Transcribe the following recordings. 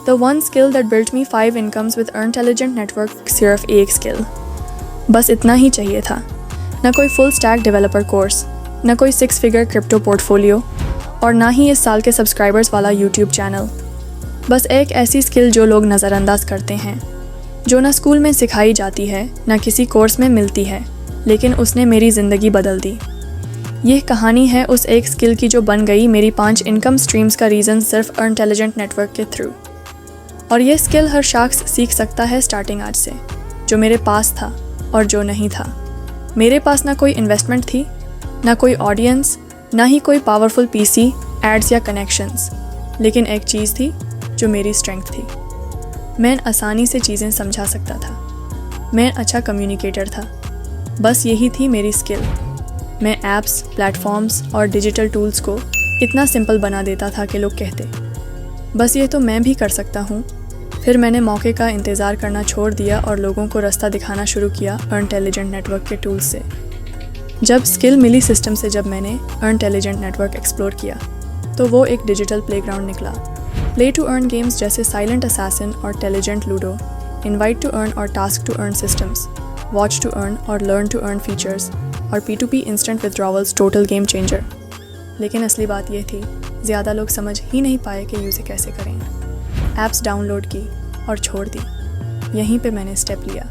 The one skill that built me 5 incomes with earntelligent network सिर्फ एक skill. बस इतना ही चाहिए था। ना कोई फुल स्टैक डेवलपर कोर्स, ना कोई 6 फिगर क्रिप्टो पोर्टफोलियो, और ना ही इस साल के सब्सक्राइबर्स वाला यूट्यूब चैनल। बस एक ऐसी स्किल जो लोग नज़रअंदाज करते हैं, जो ना स्कूल में सिखाई जाती है, ना किसी कोर्स में मिलती है, लेकिन उसने मेरी ज़िंदगी बदल दी। यह कहानी है उस एक स्किल की जो बन गई मेरी 5 इनकम स्ट्रीम्स का रीज़न सिर्फ अर्नटेलिजेंट नेटवर्क के थ्रू। और ये स्किल हर शख्स सीख सकता है स्टार्टिंग आज से, जो मेरे पास था और जो नहीं था। मेरे पास ना कोई इन्वेस्टमेंट थी, ना कोई ऑडियंस, ना ही कोई पावरफुल पीसी, एड्स या कनेक्शंस, लेकिन एक चीज़ थी जो मेरी स्ट्रेंथ थी। मैं आसानी से चीज़ें समझा सकता था। मैं अच्छा कम्युनिकेटर था। बस यही थी मेरी स्किल। मैं ऐप्स, प्लेटफॉर्म्स और डिजिटल टूल्स को इतना सिंपल बना देता था कि लोग कहते, बस ये तो मैं भी कर सकता हूँ। फिर मैंने मौके का इंतज़ार करना छोड़ दिया और लोगों को रास्ता दिखाना शुरू किया अर्नटेलिजेंट नेटवर्क के टूल्स से। जब स्किल मिली सिस्टम से, जब मैंने अर्नटेलिजेंट नेटवर्क एक्सप्लोर किया, तो वो एक डिजिटल प्लेग्राउंड निकला। प्ले टू अर्न गेम्स जैसे साइलेंट असैसिन और टेलिजेंट लूडो, इनवाइट टू अर्न और task to earn systems, watch to earn और लर्न टू अर्न फीचर्स, और P2P instant withdrawals total game changer. लेकिन असली बात यह थी, ज़्यादा लोग समझ ही नहीं पाए कि यूज़ कैसे करें। ऐप्स डाउनलोड की और छोड़ दी। यहीं पे मैंने स्टेप लिया।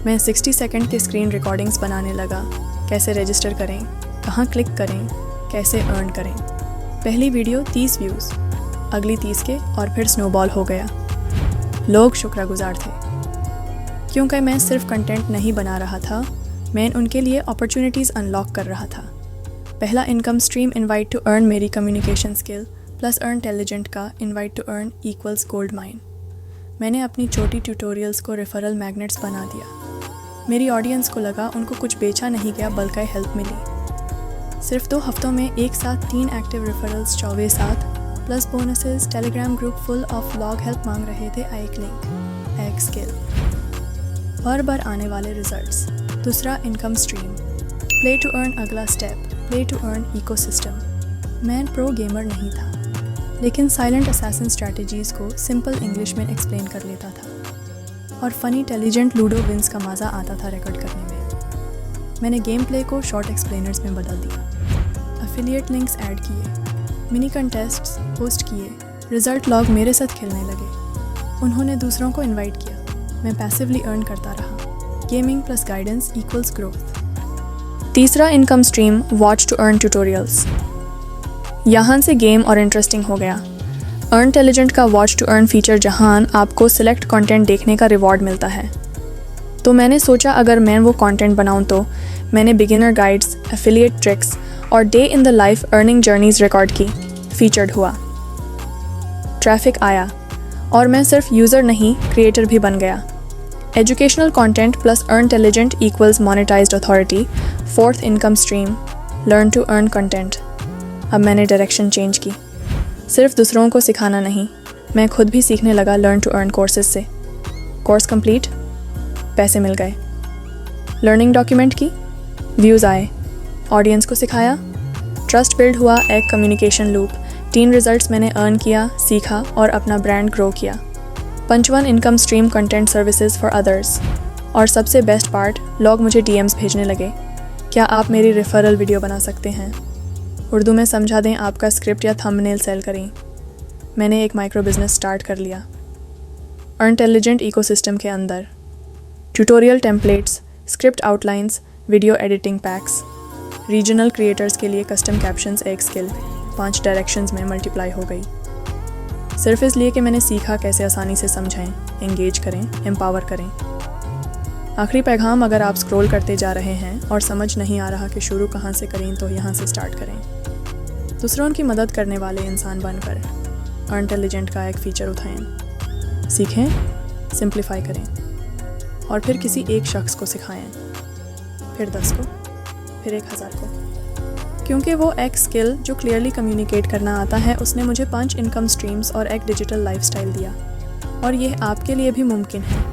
मैं 60 सेकंड के स्क्रीन रिकॉर्डिंग्स बनाने लगा। कैसे रजिस्टर करें, कहाँ क्लिक करें, कैसे अर्न करें। पहली वीडियो 30 व्यूज़, अगली 30 के, और फिर स्नोबॉल हो गया। लोग शुक्रगुजार थे, क्योंकि मैं सिर्फ कंटेंट नहीं बना रहा था, मैं उनके लिए अपॉर्चुनिटीज़ अनलॉक कर रहा था। पहला income stream invite to earn मेरी कम्युनिकेशन स्किल प्लस अर्नटेलिजेंट का invite to earn equals gold mine. मैंने अपनी छोटी ट्यूटोरियल्स को रेफरल मैग्नेट्स बना दिया। मेरी ऑडियंस को लगा उनको कुछ बेचा नहीं गया, बल्कि हेल्प मिली। सिर्फ 2 हफ्तों में एक साथ 3 active referrals 24/7 plus bonuses. Telegram group full of log help मांग रहे थे। एक लिंक, एक स्किल, बार बार आने वाले रिजल्ट्स। दूसरा income stream, play to earn. अगला step, play to earn ecosystem. मैं प्रो गेमर नहीं था, लेकिन साइलेंट असैसिन स्ट्रैटेजीज़ को सिंपल इंग्लिश में एक्सप्लेन कर लेता था, और फ़नी टेलिजेंट लूडो विंस का मज़ा आता था रिकॉर्ड करने में। मैंने गेम प्ले को शॉर्ट एक्सप्लेनर्स में बदल दिया। एफिलिएट लिंक्स ऐड किए, मिनी कंटेस्ट्स होस्ट किए, रिजल्ट लॉग मेरे साथ खेलने लगे। उन्होंने दूसरों को इन्वाइट किया, मैं पैसिवली अर्न करता रहा। Gaming plus guidance equals growth. तीसरा income stream, watch to earn tutorials. यहाँ से गेम और इंटरेस्टिंग हो गया। अर्नटेलिजेंट का वॉच टू अर्न फीचर, जहाँ आपको सिलेक्ट कंटेंट देखने का रिवॉर्ड मिलता है। तो मैंने सोचा अगर मैं वो कंटेंट बनाऊँ, तो मैंने बिगिनर गाइड्स, एफिलिएट ट्रिक्स और day in the life earning journeys record की। फीचर्ड हुआ, ट्रैफिक आया, और मैं सिर्फ यूज़र नहीं, क्रिएटर भी बन गया। Educational content plus earntelligent equals monetised authority. Fourth income stream, learn to earn content. अब मैंने डायरेक्शन चेंज की। सिर्फ दूसरों को सिखाना नहीं, मैं खुद भी सीखने लगा लर्न टू अर्न कोर्सेज से। कोर्स कंप्लीट, पैसे मिल गए। लर्निंग डॉक्यूमेंट की, व्यूज़ आए। ऑडियंस को सिखाया, ट्रस्ट बिल्ड हुआ। एक कम्युनिकेशन लूप, 3 रिजल्ट्स मैंने अर्न किया, सीखा और अपना ब्रांड ग्रो किया। 5वां income stream, content services for others. और सबसे बेस्ट पार्ट, लोग मुझे DMs भेजने लगे, क्या आप मेरी रेफरल वीडियो बना सकते हैं, उर्दू में समझा दें, आपका स्क्रिप्ट या थंबनेल सेल करें। मैंने एक माइक्रो बिजनेस स्टार्ट कर लिया अर्नटेलिजेंट इकोसिस्टम के अंदर। Tutorial templates, script outlines, video editing PACS, regional creators के लिए कस्टम कैप्शंस। एक स्किल 5 डायरेक्शंस में मल्टीप्लाई हो गई, सिर्फ इसलिए कि मैंने सीखा कैसे आसानी से समझाएं, एंगेज करें, एम्पावर करें। आखिरी पैगाम, अगर आप स्क्रॉल करते जा रहे हैं और समझ नहीं आ रहा कि शुरू कहाँ से करें, तो यहाँ से स्टार्ट करें। दूसरों की मदद करने वाले इंसान बनकर अर्नटेलिजेंट का एक फ़ीचर उठाएं, सीखें, सिंप्लीफाई करें, और फिर किसी एक शख्स को सिखाएं, फिर 10 को, फिर 1000 को। क्योंकि वो एक स्किल जो क्लियरली कम्युनिकेट करना आता है, उसने मुझे 5 इनकम स्ट्रीम्स और एक डिजिटल लाइफस्टाइल दिया, और यह आपके लिए भी मुमकिन है।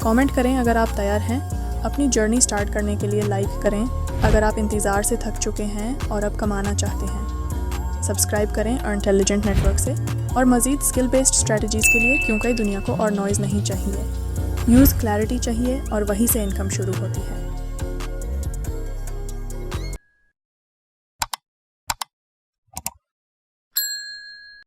कमेंट करें अगर आप तैयार हैं अपनी जर्नी स्टार्ट करने के लिए। लाइक करें अगर आप इंतज़ार से थक चुके हैं और अब कमाना चाहते हैं। सब्सक्राइब करें अर्नटेलिजेंट नेटवर्क से और मज़ीद स्किल बेस्ड स्ट्रेटजीज़ के लिए क्यों कई दुनिया को और नॉइज़ नहीं चाहिए। यूज़ क्लैरिटी चाहिए और वहीं से इनकम शुरू होती है।